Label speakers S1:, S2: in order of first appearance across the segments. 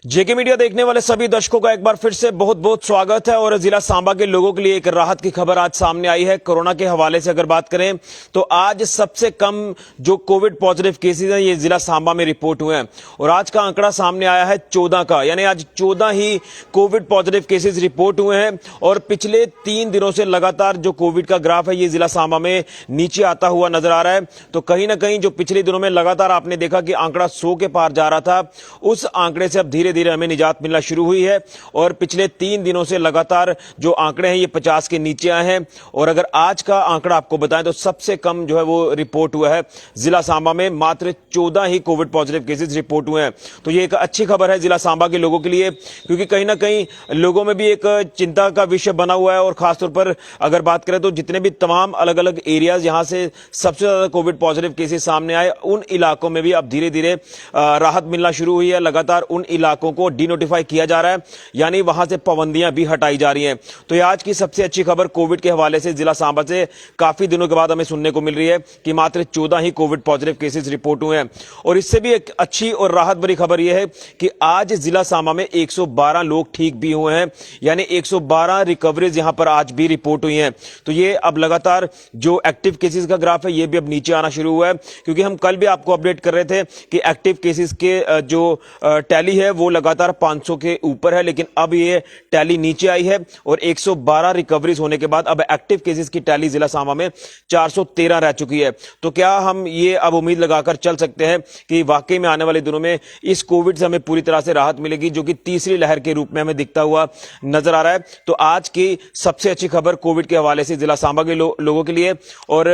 S1: जेके media देखने वाले सभी दर्शकों का एक बार फिर से बहुत बहुत स्वागत है। और जिला सांबा के लोगों के लिए एक राहत की खबर आज सामने आई है। कोरोना के हवाले से अगर बात करें तो आज सबसे कम जो कोविड पॉजिटिव केसेस हैं ये जिला सांबा में रिपोर्ट हुए हैं और आज का आंकड़ा सामने आया है 14 का, यानी आज 14 ही कोविड पॉजिटिव केसेस रिपोर्ट हुए हैं। और पिछले 3 दिनों से लगातार जो कोविड का ग्राफ है ये जिला सांबा में नीचे आता हुआ नजर आ रहा है। तो कहीं ना कहीं जो पिछले दिनों में लगातार आपने देखा कि आंकड़ा 100 के पार जा रहा था, उस आंकड़े से अब धीरे धीरे हमें निजात मिलना शुरू हुई है। और पिछले 3 दिनों से लगातार जो आंकड़े हैं ये 50 के नीचे आए हैं। और अगर आज का आंकड़ा आपको बताएं तो सबसे कम जो है वो रिपोर्ट हुआ है जिला सांबा में, मात्र 14 ही कोविड पॉजिटिव केसेस रिपोर्ट हुए हैं। तो ये एक अच्छी खबर है जिला सांबा के लोगों के लिए, क्योंकि कहीं ना कहीं लोगों में भी एक चिंता का विषय बना हुआ है। और खासतौर पर अगर बात करें तो जितने भी तमाम अलग अलग एरियाज यहां से सबसे ज्यादा कोविड पॉजिटिव केसेस सामने आए, उन इलाकों में भी अब धीरे धीरे राहत मिलना शुरू हुई है। लगातार उन इलाकों को डिनोटिफाई किया जा रहा है, यानी वहां से पाबंदियां भी हटाई जा रही हैं। तो ये आज की सबसे अच्छी खबर कोविड के हवाले से जिला सांबा से काफी दिनों के बाद हमें सुनने को मिल रही है कि मात्र 14 ही कोविड पॉजिटिव केसेस रिपोर्ट हुए हैं। और इससे भी एक अच्छी और राहत भरी खबर यह है कि आज जिला सांबा में 112 लोग ठीक भी हुए हैं, यानी 112 रिकवरीज यहां पर आज भी रिपोर्ट हुई हैं। तो ये अब लगातार जो एक्टिव केसेस का ग्राफ है ये भी अब नीचे आना शुरू हुआ है, क्योंकि हम कल भी आपको अपडेट कर रहे थे कि एक्टिव केसेस के जो टैली है वो लगातार 500 के ऊपर है, लेकिन अब ये टैली नीचे आई है और 112 रिकवरीज होने के बाद अब एक्टिव केसेस की टैली जिला सांबा में 413 रह चुकी है। तो क्या हम ये अब उम्मीद लगाकर चल सकते हैं कि वाकई में आने वाले दिनों में इस कोविड से हमें पूरी तरह से राहत मिलेगी, जो कि तीसरी लहर के रूप में हमें दिखता हुआ नजर आ रहा है। तो आज की सबसे अच्छी खबर कोविड के हवाले से जिला सांबा के लोगों के लिए। और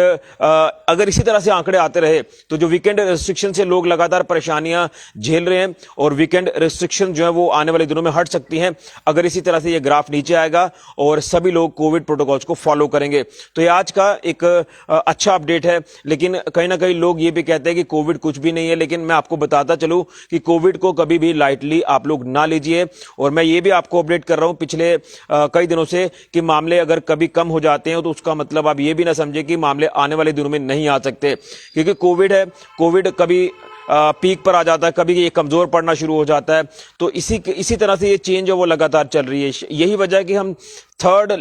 S1: अगर इसी तरह से आंकड़े आते रहे तो जो वीकेंड रेस्ट्रिक्शन से लोग लगातार परेशानियां झेल रहे हैं, और वीकेंड रेस्ट्रिक्शन जो है वो आने वाले दिनों में हट सकती हैं अगर इसी तरह से ये ग्राफ नीचे आएगा और सभी लोग कोविड प्रोटोकॉल्स को फॉलो करेंगे। तो ये आज का एक अच्छा अपडेट है। लेकिन कहीं ना कहीं लोग ये भी कहते हैं कि कोविड कुछ भी नहीं है, लेकिन मैं आपको बताता चलूं कि कोविड को कभी भी लाइटली आप लोग ना लीजिए। और मैं ये भी आपको अपडेट कर रहा हूं पिछले कई दिनों से कि मामले अगर कभी कम हो जाते हैं तो उसका मतलब आप ये भी ना समझे कि मामले आने वाले दिनों में नहीं आ सकते, क्योंकि कोविड है, कोविड कभी पीक पर आ जाता है, कभी ये कमजोर पड़ना शुरू हो जाता है। तो इसी तरह से ये चेंज है वो लगातार चल रही है। यही वजह है कि हम थर्ड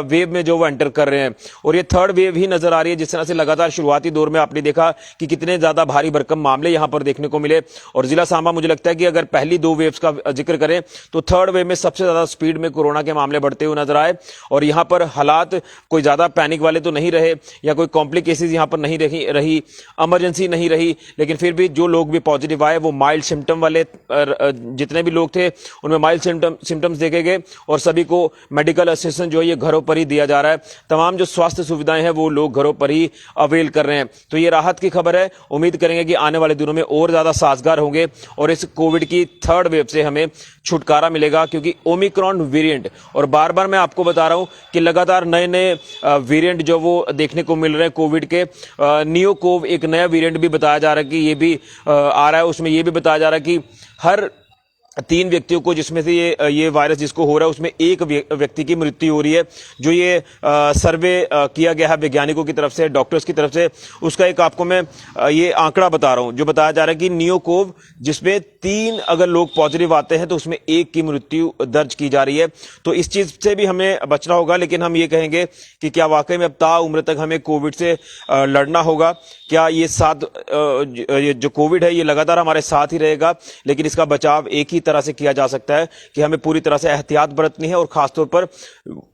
S1: वेव में जो वो एंटर कर रहे हैं, और ये थर्ड वेव ही नजर आ रही है। जिस तरह से लगातार शुरुआती दौर में आपने देखा कि कितने ज्यादा भारी भरकम मामले यहां पर देखने को मिले, और जिला सांबा मुझे लगता है कि अगर पहली 2 वेव्स का जिक्र करें तो थर्ड वेव में सबसे ज्यादा स्पीड में कोरोना के मामले बढ़ते हुए नजर आए। और यहां पर हालात कोई ज्यादा पैनिक वाले तो नहीं रहे, या कोई कॉम्प्लिकेशंस यहां पर नहीं रही, इमरजेंसी नहीं रही, लेकिन फिर भी जो लोग भी पॉजिटिव आए वो माइल्ड सिम्टम वाले, जितने भी लोग थे उनमें माइल्ड सिम्टम्स देखे गए, और सभी को मेडिकल असिस्टेंस जो ये घरों पर ही दिया जा रहा है। तमाम जो स्वास्थ्य सुविधाएं हैं वो लोग घरों पर ही अवेल कर रहे हैं। तो ये राहत की खबर है। उम्मीद करेंगे कि आने वाले दिनों में और ज्यादा साजगार होंगे और इस कोविड की थर्ड वेव से हमें छुटकारा मिलेगा, क्योंकि ओमिक्रॉन वेरिएंट, और बार बार मैं आपको बता रहा हूं कि लगातार नए नए वेरिएंट जो वो देखने को मिल रहे हैं कोविड के। नियोकोव एक नया वेरिएंट भी बताया जा रहा है कि ये भी आ रहा है। उसमें ये भी बताया जा रहा है कि हर 3 व्यक्तियों को जिसमें से ये वायरस जिसको हो रहा है उसमें एक व्यक्ति की मृत्यु हो रही है। जो ये सर्वे किया गया है वैज्ञानिकों की तरफ से, डॉक्टर्स की तरफ से, उसका एक आपको मैं ये आंकड़ा बता रहा हूं जो बताया जा रहा है कि नियोकोव जिसमें 3 अगर लोग पॉजिटिव आते हैं तो उसमें 1 की मृत्यु दर्ज की जा रही है। तो इस चीज से भी हमें बचना होगा। लेकिन हम ये कहेंगे कि क्या वाकई में अब ताउम्र तक हमें कोविड से लड़ना होगा? क्या ये जो कोविड है ये लगातार हमारे साथ ही रहेगा? लेकिन इसका बचाव एक ही तरह से किया जा सकता है कि हमें पूरी तरह से एहतियात बरतनी है। और खासतौर पर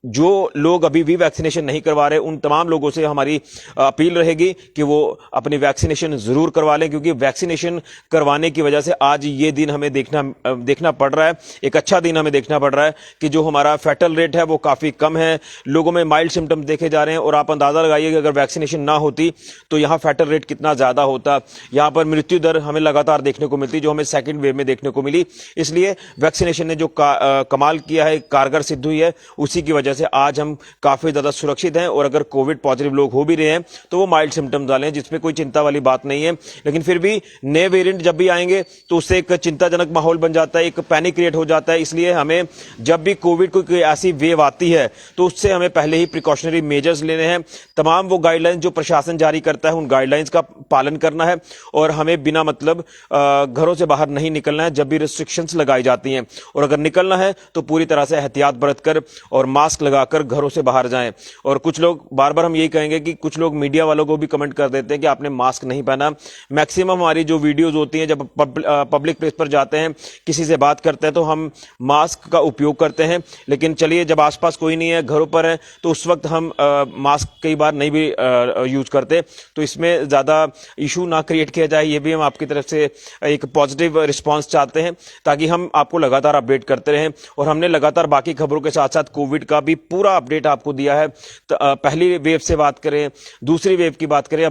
S1: जो लोग अभी भी वैक्सीनेशन नहीं करवा रहे उन तमाम लोगों से हमारी अपील रहेगी कि वो अपनी वैक्सीनेशन जरूर करवा लें, क्योंकि वैक्सीनेशन करवाने की वजह से आज ये दिन हमें देखना पड़ रहा है, एक अच्छा दिन हमें देखना पड़ रहा है कि जो हमारा फैटल रेट है वो काफी कम है, लोगों में माइल्ड सिम्टम्स देखे जा रहे हैं। और आप अंदाजा लगाइए कि अगर वैक्सीनेशन ना होती तो यहां फैटल रेट कितना ज्यादा होता, यहां पर मृत्यु दर हमें लगातार देखने को मिलती जो हमें सेकंड वेव में देखने को मिली। इसलिए वैक्सीनेशन ने जो कमाल किया है, कारगर सिद्ध हुई है, उसी की वजह से आज हम काफी ज्यादा सुरक्षित हैं। और अगर कोविड पॉजिटिव लोग हो भी रहे हैं तो वो माइल्ड सिम्टम्स वाले हैं, जिसमें कोई चिंता वाली बात नहीं है। लेकिन फिर भी नए वेरिएंट जब भी आएंगे तो उससे एक चिंताजनक माहौल बन जाता है, एक पैनिक क्रिएट हो जाता है। इसलिए हमें जब भी कोविड को कोई ऐसी वेव आती है तो उससे हमें पहले ही प्रिकॉशनरी मेजर्स लेने हैं। तमाम वो गाइडलाइंस जो प्रशासन जारी करता है उन गाइडलाइंस का पालन करना है और हमें बिना मतलब घरों से बाहर नहीं निकलना है जब भी रिस्ट्रिक्शंस लगाई जाती हैं। और अगर निकलना है तो पूरी तरह से एहतियात बरतकर और मास्क लगाकर घरों से बाहर जाएं। और कुछ लोग बार बार हम यही कहेंगे कि कुछ लोग मीडिया वालों को भी कमेंट कर देते हैं कि आपने मास्क नहीं पहना। मैक्सिमम हमारी जो वीडियोज होती हैं जब पब्लिक प्लेस पर जाते हैं, किसी से बात करते हैं तो हम मास्क का उपयोग करते हैं। लेकिन चलिए जब आसपास कोई नहीं है, घरों पर है, तो उस वक्त हम मास्क कई बार नहीं भी यूज करते। तो इसमें ज्यादा इशू ना क्रिएट किया जाए, ये भी हम आपकी तरफ से एक पॉजिटिव रिस्पांस चाहते हैं ताकि हम आपको लगातार अपडेट करते रहें। और हमने लगातार बाकी खबरों के साथ साथ कोविड का भी पूरा अपडेट आपको दिया है। पहली वेव से बात करें, दूसरी वेव की बात करें,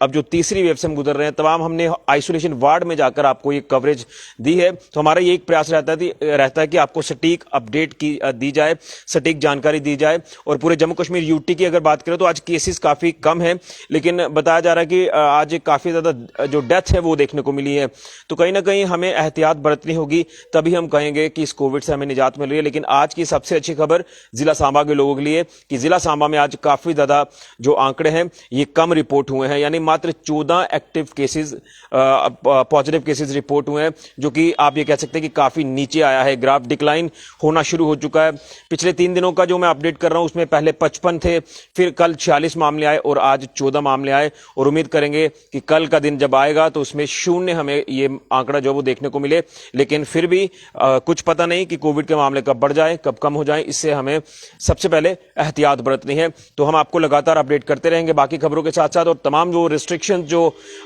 S1: अब जो तीसरी वेव से हम गुजर रहे हैं, तमाम हमने आइसोलेशन वार्ड में जाकर आपको ये कवरेज दी है। तो हमारा ये एक प्रयास रहता है कि आपको सटीक अपडेट दी जाए, सटीक जानकारी दी जाए। और पूरे जम्मू कश्मीर यूटी की अगर बात करें तो आज केसेस काफी कम है, लेकिन बताया जा रहा है कि आज काफी ज्यादा जो डेथ है वो देखने को मिली है। तो कहीं ना कहीं हमें एहतियात बरतनी होगी, तभी हम कहेंगे कि इस कोविड से हमें निजात मिल रही है। लेकिन आज की सबसे अच्छी खबर जिला सांबा के लोगों के लिए कि जिला सांबा में आज काफी ज्यादा जो आंकड़े हैं ये कम रिपोर्ट हुए हैं, यानी मात्र 14 active cases, positive cases report हुए हैं, जो कि आप ये कह सकते हैं कि काफी नीचे आया है। ग्राफ डिक्लाइन होना शुरू हो चुका है। पिछले 3 दिनों का जो मैं अपडेट कर रहा हूं उसमें पहले 55 थे, फिर कल 46 मामले आए और आज 14 मामले आए। और उम्मीद करेंगे कि कल का दिन जब आएगा तो उसमें 0 हमें ये आंकड़ा जो वो देखने को मिले। लेकिन फिर भी कुछ पता नहीं कि कोविड के मामले कब बढ़ जाए कब कम हो जाए, इससे हमें सबसे पहले एहतियात बरतनी है। तो हम आपको लगातार अपडेट करते रहेंगे बाकी खबरों के साथ साथ। और तमाम जो रिस्ट्रिक्शन जो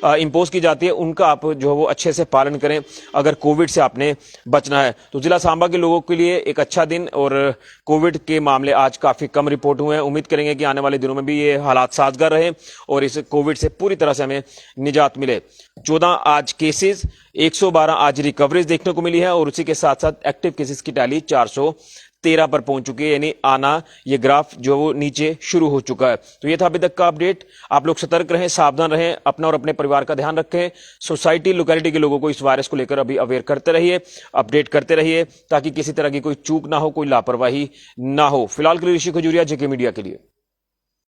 S1: इंपोज की जाती है उनका आप जो वो अच्छे से पालन करें अगर कोविड से आपने बचना है। तो जिला सांबा के लोगों के लिए एक अच्छा दिन, और कोविड के मामले आज काफी कम रिपोर्ट हुए हैं। उम्मीद करेंगे कि आने वाले दिनों में भी ये हालात साजगार रहे और इस कोविड से पूरी तरह से हमें निजात मिले। 14 आज केसेस, 112 आज रिकवरीज देखने को मिली है और उसी के साथ साथ एक्टिव केसेस की टैली 413 पर पहुंच चुकी है, यानी आना ये ग्राफ जो वो नीचे शुरू हो चुका है। तो ये था अभी तक का अपडेट। आप लोग सतर्क रहें, सावधान रहें, अपना और अपने परिवार का ध्यान रखें। सोसाइटी लोकेलिटी के लोगों को इस वायरस को लेकर अभी अवेयर करते रहिए, अपडेट करते रहिए ताकि किसी तरह की कोई चूक ना हो, कोई लापरवाही ना हो। फिलहाल के लिए ऋषि खजूरिया, जेके मीडिया के लिए।